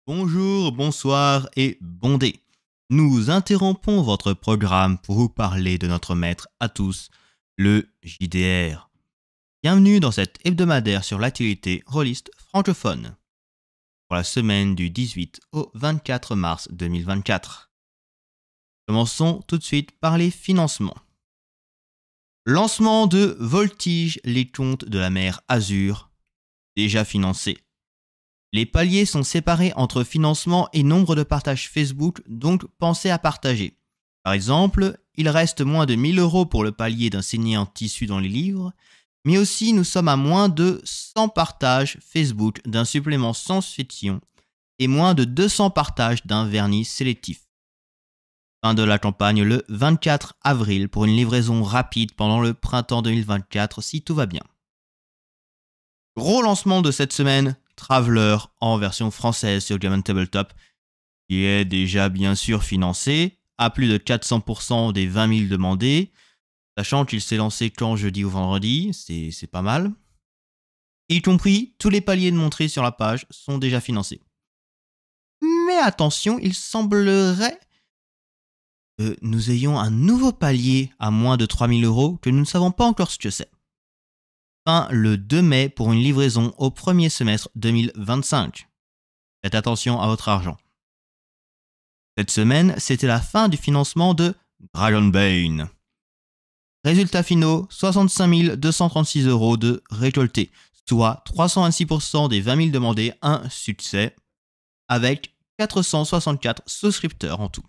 Bonjour, bonsoir et bon dé. Nous interrompons votre programme pour vous parler de notre maître à tous, le JDR. Bienvenue dans cet hebdomadaire sur l'actualité rôliste francophone pour la semaine du 18 au 24 mars 2024. Commençons tout de suite par les financements. Lancement de Voltige, les contes de la mer Azur, déjà financé. Les paliers sont séparés entre financement et nombre de partages Facebook, donc pensez à partager. Par exemple, il reste moins de 1000 € pour le palier d'un saignant tissu dans les livres, mais aussi nous sommes à moins de 100 partages Facebook d'un supplément science-fiction et moins de 200 partages d'un vernis sélectif. Fin de la campagne le 24 avril pour une livraison rapide pendant le printemps 2024 si tout va bien. Gros lancement de cette semaine, Traveler en version française sur Gammon Tabletop, qui est déjà bien sûr financé, à plus de 400% des 20 000 demandés, sachant qu'il s'est lancé quand jeudi ou vendredi, c'est pas mal. Y compris, tous les paliers de montrés sur la page sont déjà financés. Mais attention, il semblerait que nous ayons un nouveau palier à moins de 3 000 € que nous ne savons pas encore ce que c'est. Fin le 2 mai pour une livraison au premier semestre 2025. Faites attention à votre argent. Cette semaine, c'était la fin du financement de Dragonbane. Résultats finaux, 65 236 € de récoltés, soit 326% des 20 000 demandés, un succès, avec 464 souscripteurs en tout.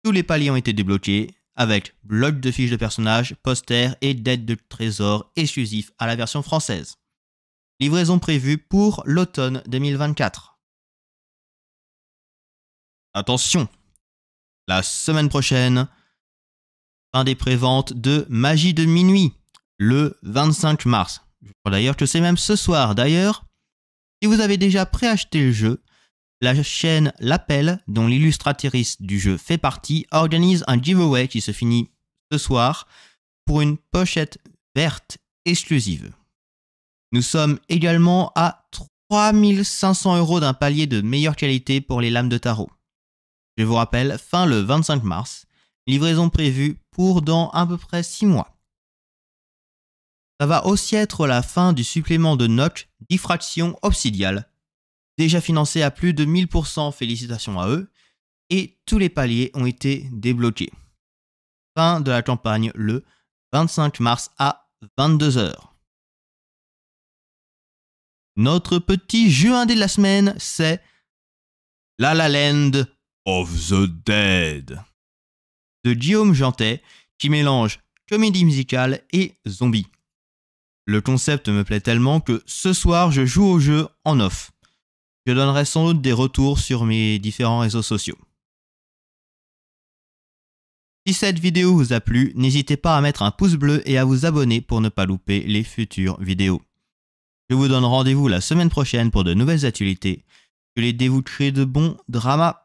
Tous les paliers ont été débloqués, avec bloc de fiches de personnages, posters et dettes de trésors exclusifs à la version française. Livraison prévue pour l'automne 2024. Attention, la semaine prochaine, fin des préventes de Magie de Minuit, le 25 mars. Je crois d'ailleurs que c'est même ce soir. D'ailleurs, si vous avez déjà préacheté le jeu, la chaîne L'Appel, dont l'illustratrice du jeu fait partie, organise un giveaway qui se finit ce soir pour une pochette verte exclusive. Nous sommes également à 3500 € d'un palier de meilleure qualité pour les lames de tarot. Je vous rappelle, fin le 25 mars, livraison prévue pour dans à peu près 6 mois. Ça va aussi être la fin du supplément de Noc Diffraction Obsidiale, déjà financé à plus de 1000%, félicitations à eux, et tous les paliers ont été débloqués. Fin de la campagne le 25 mars à 22 h. Notre petit jeu indé de la semaine, c'est La La Land of the Dead de Guillaume Jantet, qui mélange comédie musicale et zombie. Le concept me plaît tellement que ce soir je joue au jeu en off. Je donnerai sans doute des retours sur mes différents réseaux sociaux. Si cette vidéo vous a plu, n'hésitez pas à mettre un pouce bleu et à vous abonner pour ne pas louper les futures vidéos. Je vous donne rendez-vous la semaine prochaine pour de nouvelles actualités. Que les dés vous créent de bons dramas.